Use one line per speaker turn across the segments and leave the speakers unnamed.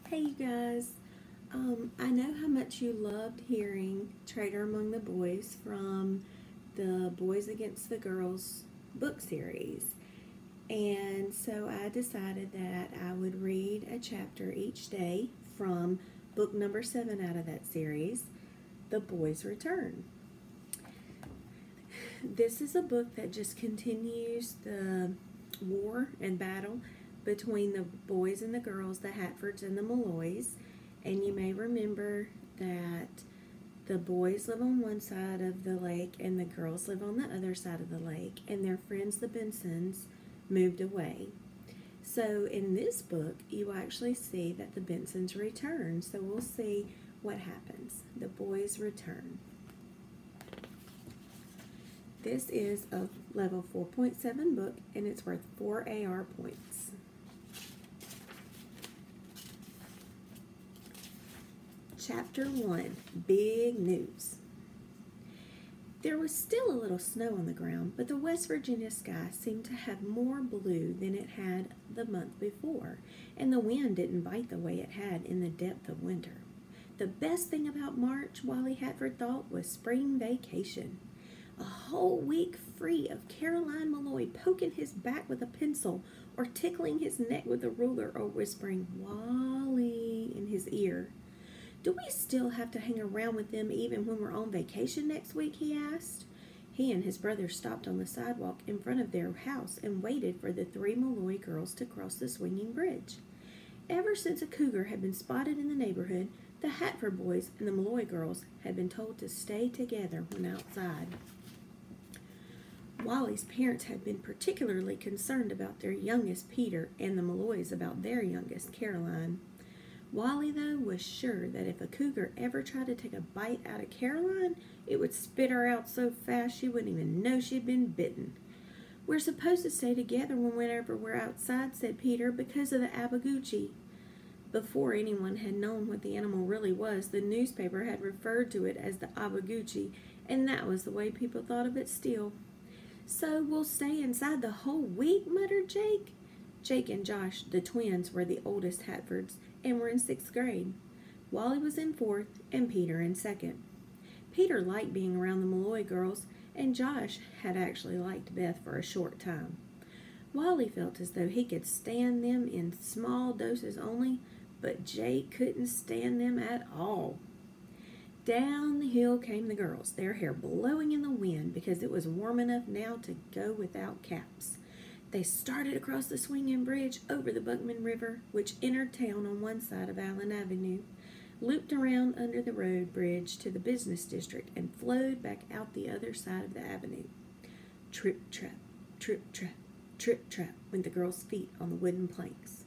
Hey, you guys. I know how much you loved hearing Traitor Among the Boys from the Boys Against the Girls book series. And so I decided that I would read a chapter each day from book number 7 out of that series, The Boys Return. This is a book that just continues the war and battle between the boys and the girls, the Hatfords and the Malloys. And you may remember that the boys live on one side of the lake and the girls live on the other side of the lake, and their friends, the Bensons, moved away. So in this book, you actually see that the Bensons return. So we'll see what happens. The boys return. This is a level 4.7 book, and it's worth 4 AR points. Chapter 1, Big News. There was still a little snow on the ground, but the West Virginia sky seemed to have more blue than it had the month before, and the wind didn't bite the way it had in the depth of winter. The best thing about March, Wally Hatford thought, was spring vacation. A whole week free of Caroline Malloy poking his back with a pencil or tickling his neck with a ruler or whispering "Wally" in his ear. "Do we still have to hang around with them even when we're on vacation next week?" he asked. He and his brother stopped on the sidewalk in front of their house and waited for the 3 Malloy girls to cross the swinging bridge. Ever since a cougar had been spotted in the neighborhood, the Hatford boys and the Malloy girls had been told to stay together when outside. Wally's parents had been particularly concerned about their youngest, Peter, and the Malloys about their youngest, Caroline. Wally, though, was sure that if a cougar ever tried to take a bite out of Caroline, it would spit her out so fast she wouldn't even know she'd been bitten. "We're supposed to stay together whenever we're outside," said Peter, "because of the abaguchi." Before anyone had known what the animal really was, the newspaper had referred to it as the abaguchi, and that was the way people thought of it still. "So we'll stay inside the whole week," muttered Jake. Jake and Josh, the twins, were the oldest Hatfords and were in 6th grade. Wally was in 4th and Peter in 2nd. Peter liked being around the Malloy girls, and Josh had actually liked Beth for a short time. Wally felt as though he could stand them in small doses only, but Jake couldn't stand them at all. Down the hill came the girls, their hair blowing in the wind because it was warm enough now to go without caps. They started across the swinging bridge over the Buckman River, which entered town on one side of Allen Avenue, looped around under the road bridge to the business district, and flowed back out the other side of the avenue. Trip, trap, trip, trap, trip, trap went the girls' feet on the wooden planks.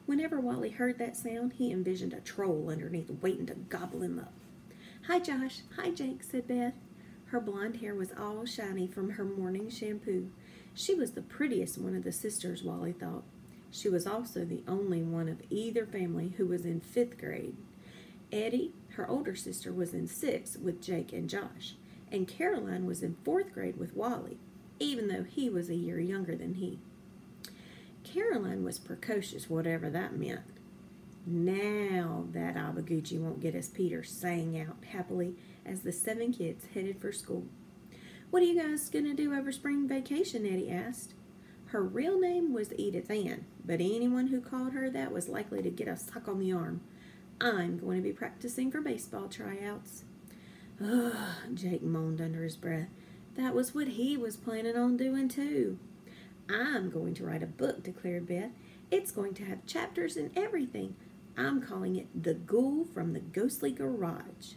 Whenever Wally heard that sound, he envisioned a troll underneath waiting to gobble him up. "Hi, Josh. Hi, Jake," said Beth. Her blonde hair was all shiny from her morning shampoo. She was the prettiest one of the sisters, Wally thought. She was also the only one of either family who was in 5th grade. Eddie, her older sister, was in 6th with Jake and Josh, and Caroline was in 4th grade with Wally, even though he was a year younger than he. Caroline was precocious, whatever that meant. "Now that abaguchi won't get us," Peter sang out happily as the 7 kids headed for school. "What are you guys going to do over spring vacation?" Eddie asked. Her real name was Edith Ann, but anyone who called her that was likely to get a sock on the arm. "I'm going to be practicing for baseball tryouts." "Ugh," Jake moaned under his breath. That was what he was planning on doing too. "I'm going to write a book," declared Beth. "It's going to have chapters and everything. I'm calling it The Ghoul from the Ghostly Garage."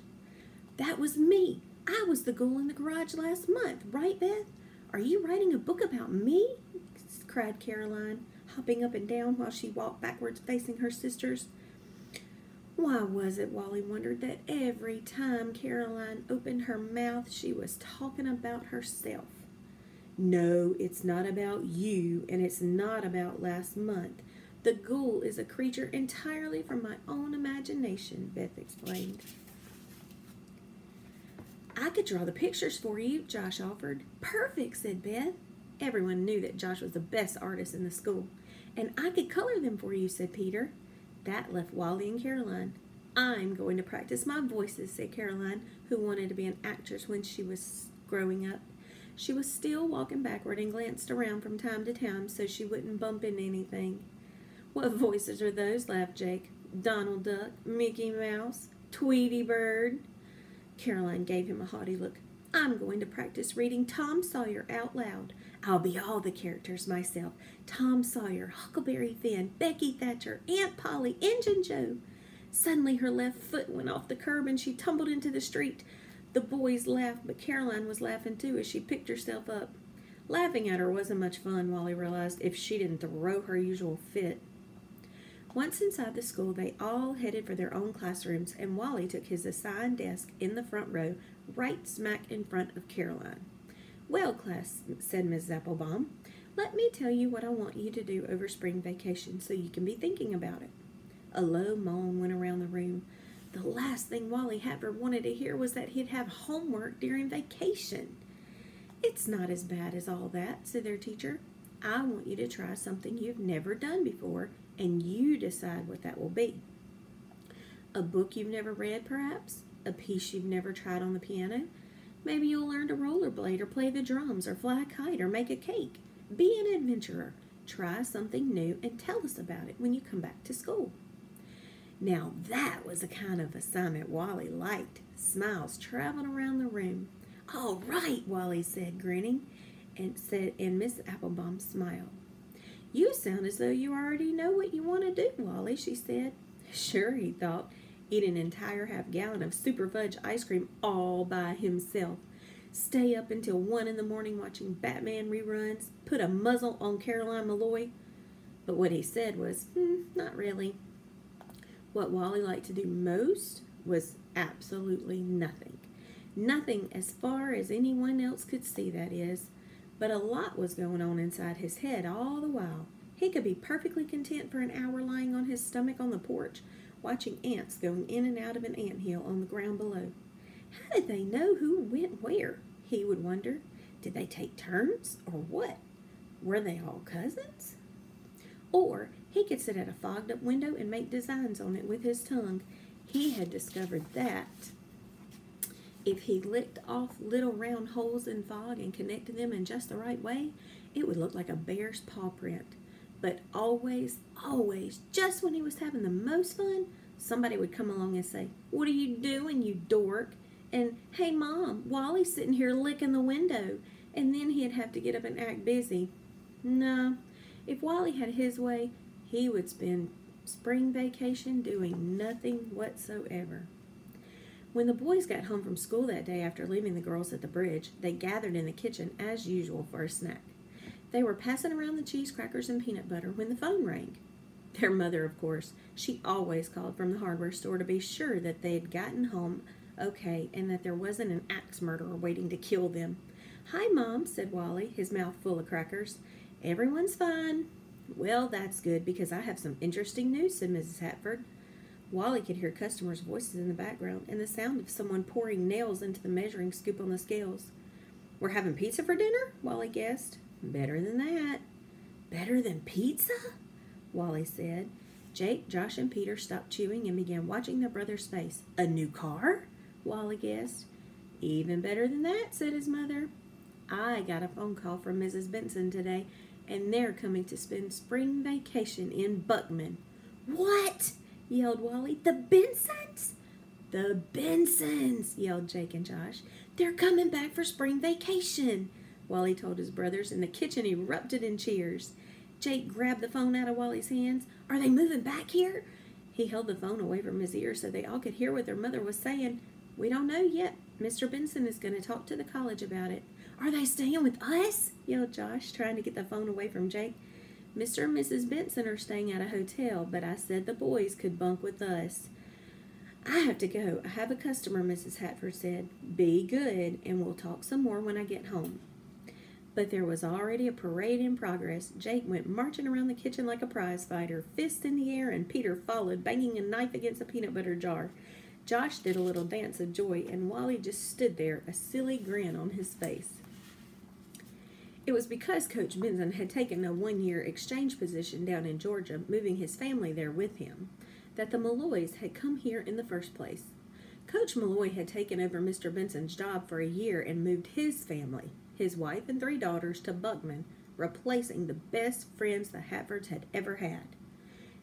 "That was me. I was the ghoul in the garage last month, right, Beth? Are you writing a book about me?" cried Caroline, hopping up and down while she walked backwards facing her sisters. Why was it, Wally wondered, that every time Caroline opened her mouth she was talking about herself? "No, it's not about you, and it's not about last month. The ghoul is a creature entirely from my own imagination," Beth explained. "I could draw the pictures for you," Josh offered. "Perfect," said Beth. Everyone knew that Josh was the best artist in the school. "And I could color them for you," said Peter. That left Wally and Caroline. I'm going to practice my voices, said Caroline, who wanted to be an actress when she was growing up. She was still walking backward and glanced around from time to time so she wouldn't bump into anything. What voices are those? Laughed Jake. Donald Duck, Mickey Mouse, Tweety Bird. Caroline gave him a haughty look. I'm going to practice reading Tom Sawyer out loud. I'll be all the characters myself. Tom Sawyer, Huckleberry Finn, Becky Thatcher, Aunt Polly, Injun Joe. Suddenly her left foot went off the curb and she tumbled into the street. The boys laughed, but Caroline was laughing too as she picked herself up. Laughing at her wasn't much fun, Wally realized, if she didn't throw her usual fit. Once inside the school, they all headed for their own classrooms, and Wally took his assigned desk in the front row, right smack in front of Caroline. Well, class, said Mrs. Applebaum, let me tell you what I want you to do over spring vacation so you can be thinking about it. A low moan went around the room. The last thing Wally Hafford wanted to hear was that he'd have homework during vacation. It's not as bad as all that, said their teacher. I want you to try something you've never done before, and you decide what that will be. A book you've never read, perhaps? A piece you've never tried on the piano? Maybe you'll learn to rollerblade or play the drums or fly a kite or make a cake. Be an adventurer. Try something new and tell us about it when you come back to school. Now that was the kind of assignment Wally liked. Smiles traveled around the room. All right, Wally said, grinning, and Miss Applebaum smiled. You sound as though you already know what you want to do, Wally, she said. Sure, he thought. Eat an entire half-gallon of super fudge ice cream all by himself. Stay up until 1 in the morning watching Batman reruns. Put a muzzle on Caroline Malloy. But what he said was, not really. What Wally liked to do most was absolutely nothing. Nothing as far as anyone else could see, that is. But a lot was going on inside his head all the while. He could be perfectly content for an hour lying on his stomach on the porch, watching ants going in and out of an anthill on the ground below. How did they know who went where? He would wonder. Did they take turns, or what? Were they all cousins? Or he could sit at a fogged-up window and make designs on it with his tongue. He had discovered that if he licked off little round holes in fog and connected them in just the right way, it would look like a bear's paw print. But always, just when he was having the most fun, somebody would come along and say, "What are you doing, you dork?" And, "Hey, Mom, Wally's sitting here licking the window." And then he'd have to get up and act busy. No, if Wally had his way, he would spend spring vacation doing nothing whatsoever. When the boys got home from school that day after leaving the girls at the bridge, they gathered in the kitchen as usual for a snack. They were passing around the cheese, crackers, and peanut butter when the phone rang. Their mother, of course. She always called from the hardware store to be sure that they had gotten home okay and that there wasn't an axe murderer waiting to kill them. "Hi, Mom," said Wally, his mouth full of crackers. "Everyone's fine." "Well, that's good, because I have some interesting news," said Mrs. Hatford. Wally could hear customers' voices in the background and the sound of someone pouring nails into the measuring scoop on the scales. "We're having pizza for dinner?" Wally guessed. "Better than that." "Better than pizza?" Wally said. Jake, Josh, and Peter stopped chewing and began watching their brother's face. "A new car?" Wally guessed. "Even better than that," said his mother. "I got a phone call from Mrs. Benson today, and they're coming to spend spring vacation in Buckman." "What?" yelled Wally. "The Bensons?" "The Bensons!" yelled Jake and Josh. "They're coming back for spring vacation," Wally told his brothers, and the kitchen erupted in cheers. Jake grabbed the phone out of Wally's hands. "Are they moving back here?" He held the phone away from his ear so they all could hear what their mother was saying. "We don't know yet. Mr. Benson is going to talk to the college about it." "Are they staying with us?" yelled Josh, trying to get the phone away from Jake. "Mr. and Mrs. Benson are staying at a hotel, but I said the boys could bunk with us." "I have to go. I have a customer," Mrs. Hatford said. "Be good, and we'll talk some more when I get home." But there was already a parade in progress. Jake went marching around the kitchen like a prize fighter, fist in the air, and Peter followed, banging a knife against a peanut butter jar. Josh did a little dance of joy, and Wally just stood there, a silly grin on his face. It was because Coach Benson had taken a 1-year exchange position down in Georgia, moving his family there with him, that the Malloys had come here in the first place. Coach Malloy had taken over Mr. Benson's job for a year and moved his family, his wife and 3 daughters, to Buckman, replacing the best friends the Hatfords had ever had.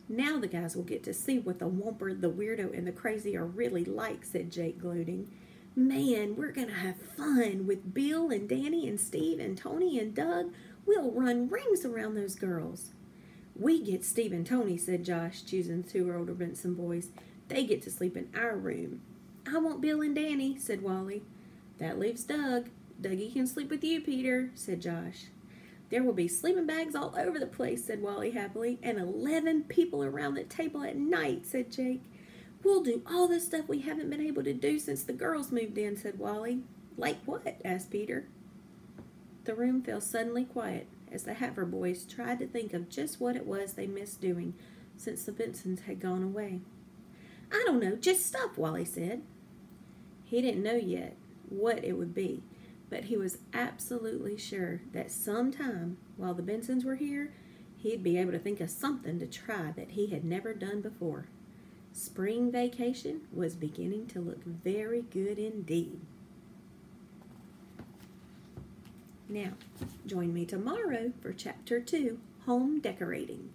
Now the guys will get to see what the Whomper, the Weirdo, and the Crazy are really like, said Jake, gloating. Man, we're going to have fun with Bill and Danny and Steve and Tony and Doug. We'll run rings around those girls. We get Steve and Tony, said Josh, choosing the 2 older Benson boys. They get to sleep in our room. I want Bill and Danny, said Wally. That leaves Doug. Dougie can sleep with you, Peter, said Josh. There will be sleeping bags all over the place, said Wally happily, and 11 people around the table at night, said Jake. We'll do all the stuff we haven't been able to do since the girls moved in, said Wally. Like what? Asked Peter. The room fell suddenly quiet as the Hatford boys tried to think of just what it was they missed doing since the Bensons had gone away. I don't know, just stuff, Wally said. He didn't know yet what it would be, but he was absolutely sure that sometime while the Bensons were here, he'd be able to think of something to try that he had never done before. Spring vacation was beginning to look very good indeed. Now, join me tomorrow for Chapter 2, Home Decorating.